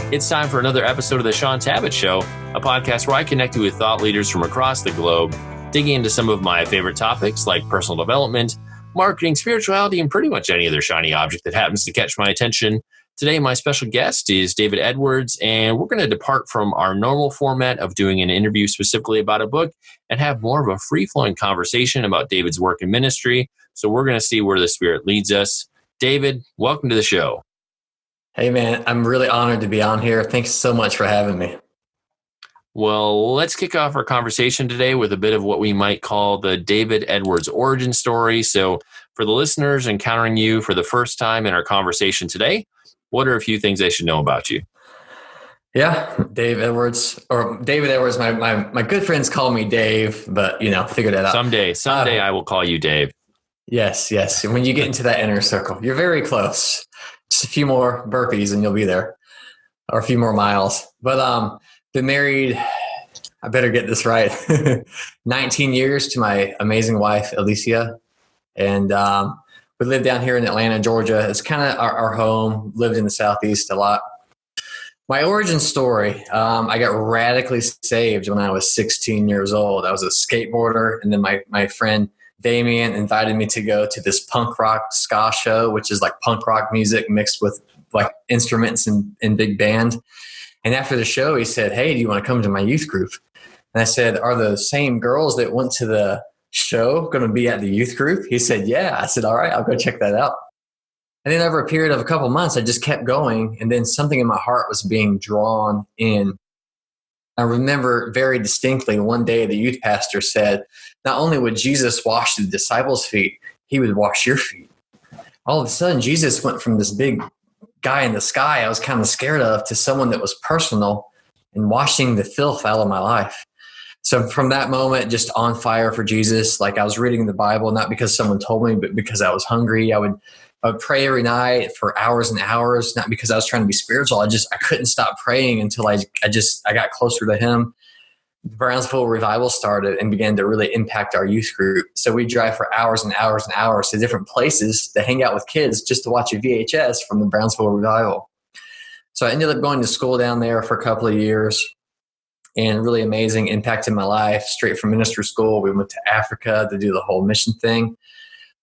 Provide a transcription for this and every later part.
It's time for another episode of the Shaun Tabatt Show, a podcast where I connect you with thought leaders from across the globe, digging into some of my favorite topics like personal development, marketing, spirituality, and pretty much any other shiny object that happens to catch my attention. Today, my special guest is David Edwards, and we're going to depart from our normal format of doing an interview specifically about a book and have more of a free-flowing conversation about David's work in ministry. So we're going to see where the Spirit leads us. David, welcome to the show. Hey, man, I'm really honored to be on here. Thanks so much for having me. Well, let's kick off our conversation today with a bit of what we might call the David Edwards origin story. So for the listeners encountering you for the first time in our conversation today, what are a few things they should know about you? Yeah, David Edwards. My good friends call me Dave, but figure that out. Someday I will call you Dave. Yes. And when you get into that inner circle, you're very close. Just a few more burpees and you'll be there, or a few more miles. But been married, I better get this right, 19 years to my amazing wife, Alicia. And we live down here in Atlanta, Georgia. It's kind of our home. Lived in the Southeast a lot. My origin story, I got radically saved when I was 16 years old. I was a skateboarder, and then my friend Damien invited me to go to this punk rock ska show, which is like punk rock music mixed with like instruments and big band. And after the show, he said, "Hey, do you want to come to my youth group?" And I said, "Are the same girls that went to the show going to be at the youth group?" He said, "Yeah." I said, "All right, I'll go check that out." And then over a period of a couple months, I just kept going. And then something in my heart was being drawn in. I remember very distinctly one day the youth pastor said, not only would Jesus wash the disciples' feet, he would wash your feet. All of a sudden, Jesus went from this big guy in the sky I was kind of scared of to someone that was personal and washing the filth out of my life. So from that moment, just on fire for Jesus. Like I was reading the Bible, not because someone told me, but because I was hungry. I would pray every night for hours and hours, not because I was trying to be spiritual. I couldn't stop praying until I got closer to him. The Brownsville Revival started and began to really impact our youth group. So we drive for hours and hours and hours to different places to hang out with kids just to watch a VHS from the Brownsville Revival. So I ended up going to school down there for a couple of years, and really amazing impact in my life. Straight from ministry school, we went to Africa to do the whole mission thing.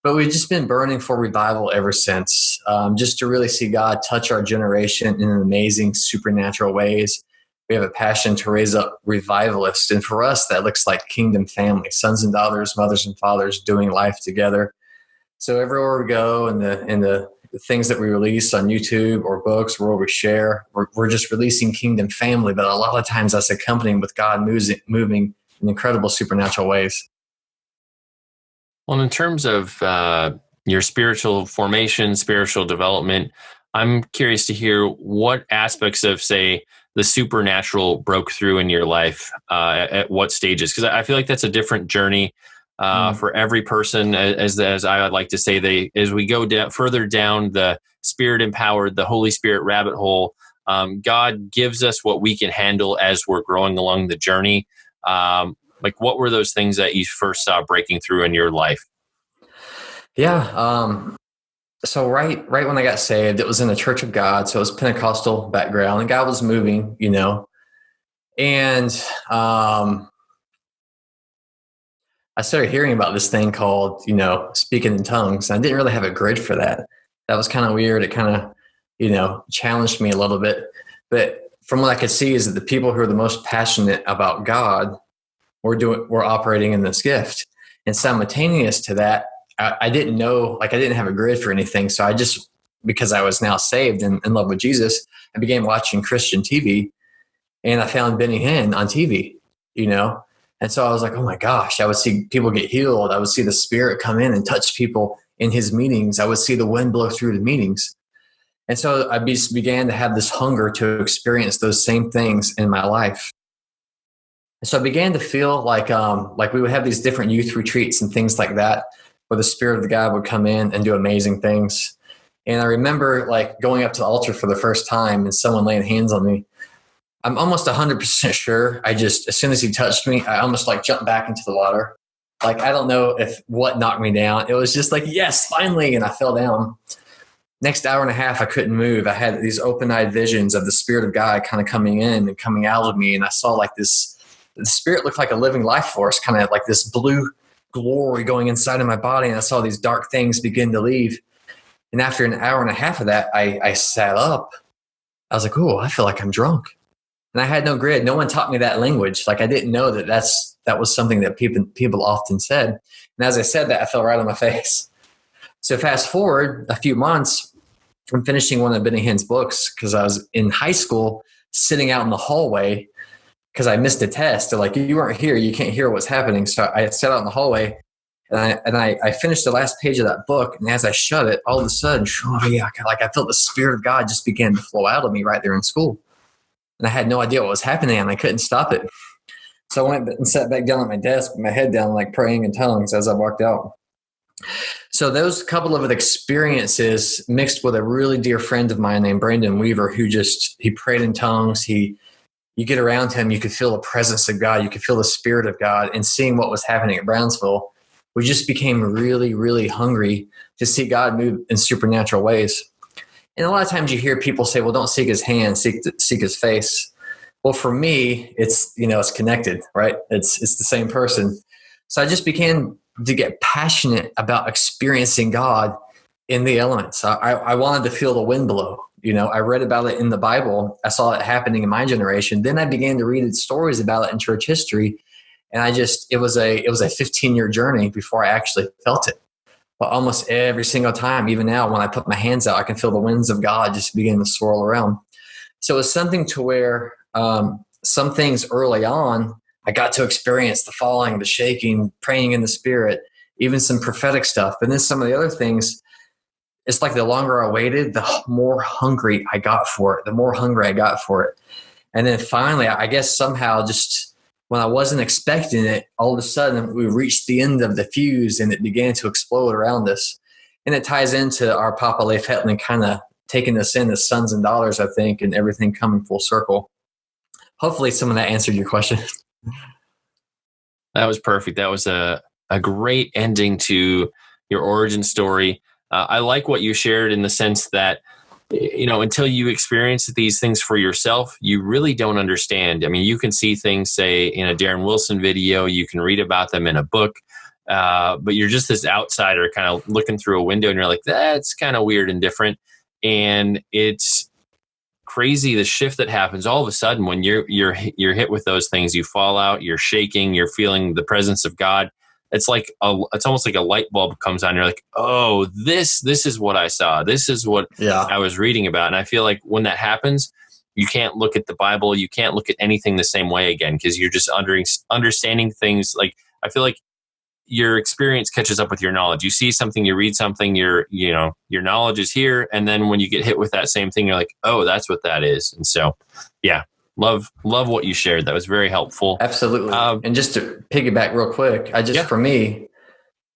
But we've just been burning for revival ever since, just to really see God touch our generation in amazing supernatural ways. We have a passion to raise up revivalists. And for us, that looks like kingdom family, sons and daughters, mothers and fathers doing life together. So everywhere we go and the things that we release on YouTube or books where we share, we're just releasing kingdom family. But a lot of times that's accompanied with God moving in incredible supernatural ways. Well, in terms of your spiritual formation, spiritual development, I'm curious to hear what aspects of, say, the supernatural broke through in your life at what stages? Because I feel like that's a different journey for every person. As I would like to say, as we go further down the Spirit-empowered, the Holy Spirit rabbit hole, God gives us what we can handle as we're growing along the journey. Like, what were those things that you first saw breaking through in your life? Yeah. So right when I got saved, it was in the Church of God. So it was Pentecostal background, and God was moving, and I started hearing about this thing called, speaking in tongues. I didn't really have a grid for that. That was kind of weird. It kind of, challenged me a little bit. But from what I could see is that the people who are the most passionate about God were operating in this gift. And simultaneous to that, I didn't know, I didn't have a grid for anything. So I just, because I was now saved and in love with Jesus, I began watching Christian TV, and I found Benny Hinn on TV, And so I was like, oh my gosh, I would see people get healed. I would see the Spirit come in and touch people in his meetings. I would see the wind blow through the meetings. And so I began to have this hunger to experience those same things in my life. And so I began to feel like we would have these different youth retreats and things like that, where the Spirit of the God would come in and do amazing things. And I remember going up to the altar for the first time and someone laying hands on me. I'm almost 100% sure. As soon as he touched me, I almost jumped back into the water. I don't know what knocked me down. It was just yes, finally. And I fell down. Next hour and a half, I couldn't move. I had these open-eyed visions of the Spirit of God kind of coming in and coming out of me. And I saw like this, the Spirit looked like a living life force, kind of like this blue glory going inside of my body. And I saw these dark things begin to leave. And after an hour and a half of that, I sat up. I was like, oh, I feel like I'm drunk. And I had no grid. No one taught me that language. Like I didn't know that was something that people often said. And as I said that, I fell right on my face. So fast forward a few months, I'm finishing one of Benny Hinn's books because I was in high school sitting out in the hallway because I missed a test. They're like, you weren't here. You can't hear what's happening. So I sat out in the hallway and I finished the last page of that book. And as I shut it, all of a sudden, I felt the Spirit of God just began to flow out of me right there in school. And I had no idea what was happening and I couldn't stop it. So I went and sat back down at my desk with my head down, like praying in tongues as I walked out. So those couple of experiences mixed with a really dear friend of mine named Brandon Weaver, he prayed in tongues. You get around him, you could feel the presence of God. You could feel the Spirit of God. And seeing what was happening at Brownsville, we just became really, really hungry to see God move in supernatural ways. And a lot of times you hear people say, well, don't seek his hand, seek his face. Well, for me, it's connected, right? It's the same person. So I just began to get passionate about experiencing God in the elements. I wanted to feel the wind blow. I read about it in the Bible. I saw it happening in my generation. Then I began to read stories about it in church history. And it was a 15-year journey before I actually felt it. But almost every single time, even now, when I put my hands out, I can feel the winds of God just begin to swirl around. So it's something to where some things early on, I got to experience the falling, the shaking, praying in the Spirit, even some prophetic stuff. But then some of the other things, it's like the longer I waited, the more hungry I got for it, And then finally, I guess somehow just when I wasn't expecting it, all of a sudden we reached the end of the fuse and it began to explode around us. And it ties into our Papa Leif Hetland kind of taking us in as sons and daughters, I think, and everything coming full circle. Hopefully some of that answered your question. That was perfect. That was a great ending to your origin story. I like what you shared in the sense that, until you experience these things for yourself, you really don't understand. I mean, you can see things, say, in a Darren Wilson video, you can read about them in a book, but you're just this outsider kind of looking through a window and you're like, that's kind of weird and different. And it's crazy the shift that happens all of a sudden when you're hit with those things. You fall out, you're shaking, you're feeling the presence of God. It's almost like a light bulb comes on. You're like, oh, this is what I saw. This is what I was reading about. And I feel like when that happens, you can't look at the Bible, you can't look at anything the same way again because you're just understanding things. Like I feel like your experience catches up with your knowledge. You see something, you read something, your knowledge is here. And then when you get hit with that same thing, you're like, oh, that's what that is. And so, yeah, love what you shared. That was very helpful. Absolutely. And just to piggyback real quick, for me,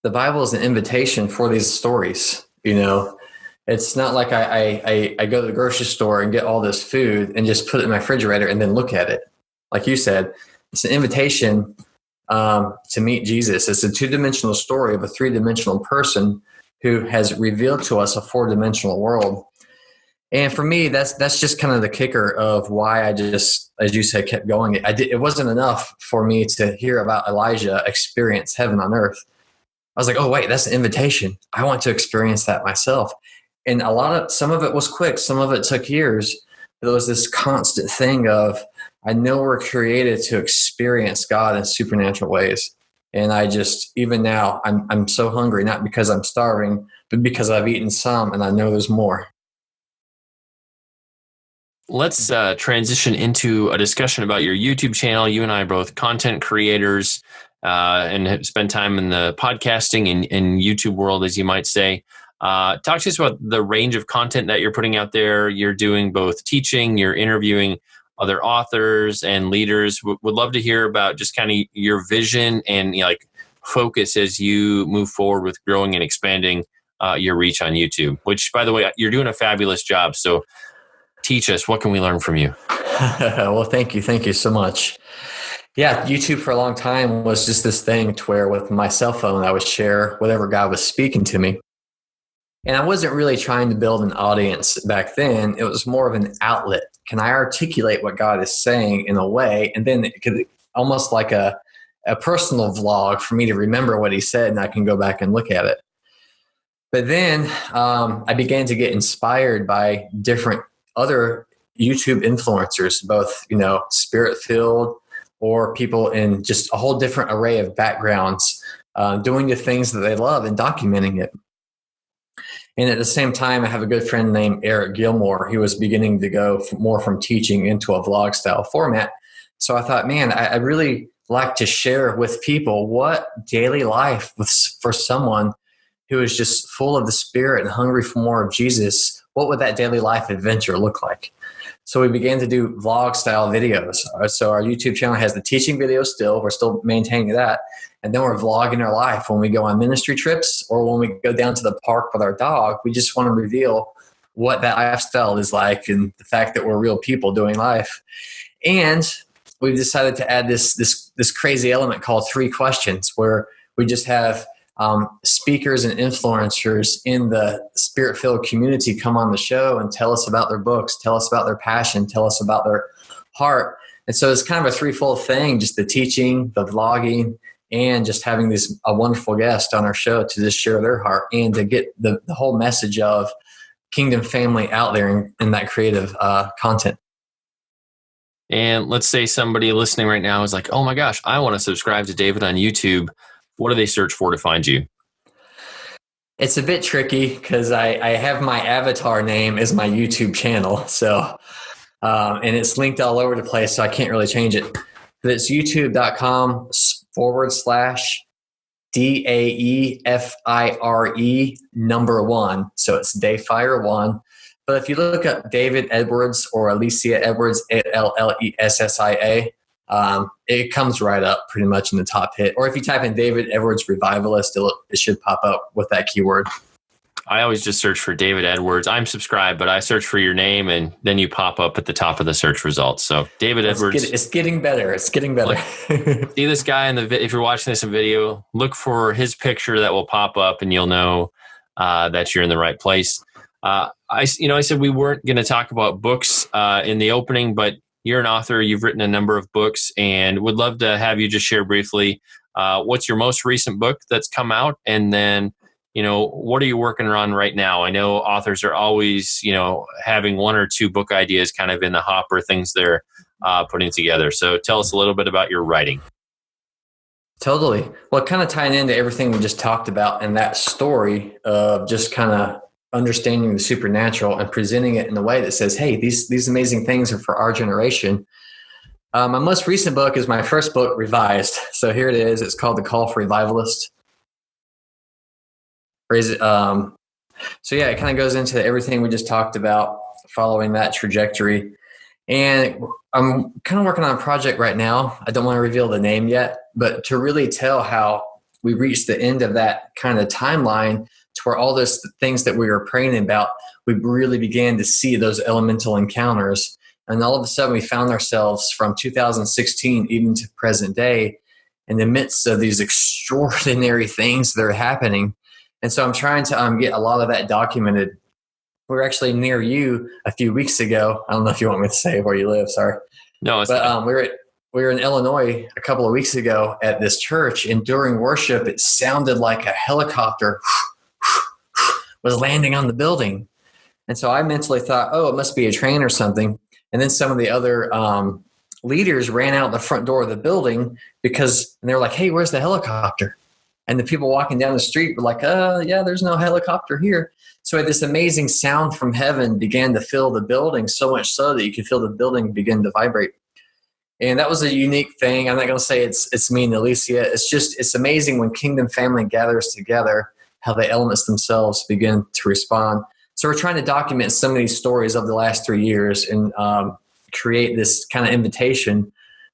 the Bible is an invitation for these stories. It's not like I go to the grocery store and get all this food and just put it in my refrigerator and then look at it. Like you said, it's an invitation to meet Jesus. It's a two-dimensional story of a three-dimensional person who has revealed to us a four-dimensional world. And for me, that's just kind of the kicker of why I just, as you said, kept going. It wasn't enough for me to hear about Elijah experience heaven on earth. I was like, oh, wait, that's an invitation. I want to experience that myself. And some of it was quick. Some of it took years. There was this constant thing of, I know we're created to experience God in supernatural ways. And I just, even now, I'm so hungry, not because I'm starving, but because I've eaten some and I know there's more. Let's transition into a discussion about your YouTube channel. You and I are both content creators and have spent time in the podcasting and YouTube world, as you might say. Talk to us about the range of content that you're putting out there. You're doing both teaching, you're interviewing other authors and leaders. Would love to hear about just kind of your vision and focus as you move forward with growing and expanding your reach on YouTube, which, by the way, you're doing a fabulous job. So teach us, what can we learn from you? Well, thank you. Thank you so much. Yeah, YouTube for a long time was just this thing to where with my cell phone, I would share whatever God was speaking to me. And I wasn't really trying to build an audience back then. It was more of an outlet. Can I articulate what God is saying in a way? And then it could almost like a personal vlog for me to remember what he said, and I can go back and look at it. But then I began to get inspired by different other YouTube influencers, both, spirit-filled or people in just a whole different array of backgrounds, doing the things that they love and documenting it. And at the same time, I have a good friend named Eric Gilmore. He was beginning to go more from teaching into a vlog style format. So I thought, man, I really like to share with people what daily life for someone who is just full of the Spirit and hungry for more of Jesus, what would that daily life adventure look like? So we began to do vlog style videos. So our YouTube channel has the teaching videos still. We're still maintaining that. And then we're vlogging our life when we go on ministry trips or when we go down to the park with our dog. We just want to reveal what that lifestyle is like and the fact that we're real people doing life. And we've decided to add this crazy element called 3 questions, where we just have speakers and influencers in the Spirit-filled community come on the show and tell us about their books, tell us about their passion, tell us about their heart. And so it's kind of a threefold thing, just the teaching, the vlogging, and just having a wonderful guest on our show to just share their heart and to get the whole message of Kingdom family out there in that creative content. And let's say somebody listening right now is like, oh my gosh, I want to subscribe to David on YouTube. What do they search for to find you? It's a bit tricky because I have my avatar name as my YouTube channel. So, and it's linked all over the place, so I can't really change it. But it's youtube.com/DAEFIRE1. So it's Dayfire1. But if you look up David Edwards or Alicia Edwards, Lelessia, it comes right up pretty much in the top hit. Or if you type in David Edwards Revivalist, it should pop up with that keyword. I always just search for David Edwards. I'm subscribed, but I search for your name, and then you pop up at the top of the search results. So David Edwards. It's getting better. It's getting better. See this guy if you're watching this in video, look for his picture that will pop up, and you'll know that you're in the right place. I said we weren't going to talk about books in the opening, but you're an author. You've written a number of books, and would love to have you just share briefly what's your most recent book that's come out, and then what are you working on right now? I know authors are always having 1 or 2 book ideas kind of in the hopper, things they're putting together. So tell us a little bit about your writing. Totally. Well, kind of tying into everything we just talked about and that story of just kind of understanding the supernatural and presenting it in a way that says, hey, these amazing things are for our generation. My most recent book is my first book, revised. So here it is. It's called The Call for Revivalist. It kind of goes into everything we just talked about, following that trajectory. And I'm kind of working on a project right now. I don't want to reveal the name yet, but to really tell how we reached the end of that kind of timeline to where all those things that we were praying about, we really began to see those elemental encounters. And all of a sudden we found ourselves from 2016 even to present day in the midst of these extraordinary things that are happening. And so I'm trying to get a lot of that documented. We were actually near you a few weeks ago. I don't know if you want me to say where you live. Sorry. No, but we were in Illinois a couple of weeks ago at this church, and during worship, it sounded like a helicopter was landing on the building. And so I mentally thought, oh, it must be a train or something. And then some of the other leaders ran out the front door of the building and they were like, hey, where's the helicopter? And the people walking down the street were like, yeah, there's no helicopter here. So this amazing sound from heaven began to fill the building, so much so that you could feel the building begin to vibrate. And that was a unique thing. I'm not going to say it's me and Alicia. It's amazing when Kingdom family gathers together, how the elements themselves begin to respond. So we're trying to document some of these stories of the last 3 years and create this kind of invitation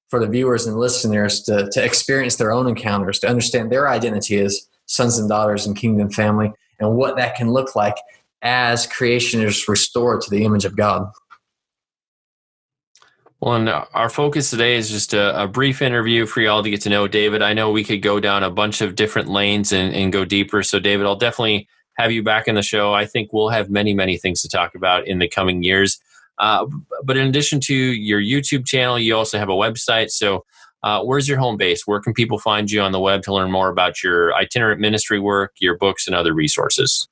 for the viewers and listeners to experience their own encounters, to understand their identity as sons and daughters in Kingdom family and what that can look like as creation is restored to the image of God. Well, and our focus today is just a brief interview for y'all to get to know David. I know we could go down a bunch of different lanes and go deeper. So, David, I'll definitely have you back in the show. I think we'll have many, many things to talk about in the coming years. But in addition to your YouTube channel, you also have a website. So where's your home base? Where can people find you on the web to learn more about your itinerant ministry work, your books, and other resources?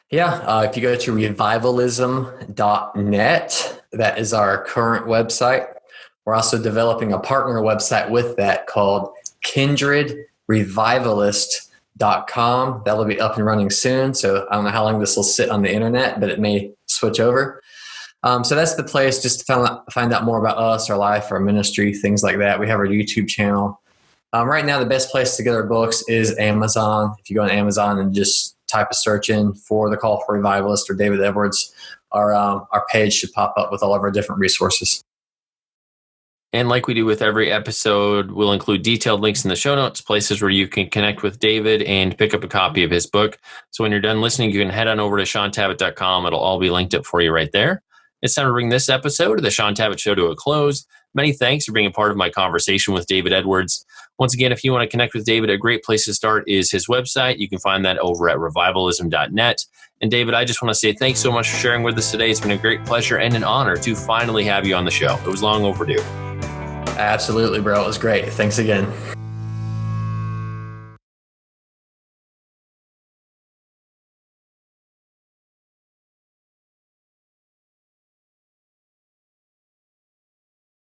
Yeah, if you go to revivalism.net, that is our current website. We're also developing a partner website with that called kindredrevivalist.com. That'll be up and running soon. So I don't know how long this will sit on the internet, but it may switch over. So that's the place just to find out more about us, our life, our ministry, things like that. We have our YouTube channel. Right now, the best place to get our books is Amazon. If you go on Amazon and just type a search in for The Call for Revivalist or David Edwards, our page should pop up with all of our different resources. And like we do with every episode, we'll include detailed links in the show notes, places where you can connect with David and pick up a copy of his book. So when you're done listening, you can head on over to ShaunTabatt.com. It'll all be linked up for you right there. It's time to bring this episode of the Shaun Tabatt Show to a close. Many thanks for being a part of my conversation with David Edwards. Once again, if you want to connect with David, a great place to start is his website. You can find that over at revivalism.net. And David, I just want to say thanks so much for sharing with us today. It's been a great pleasure and an honor to finally have you on the show. It was long overdue. Absolutely, bro. It was great. Thanks again.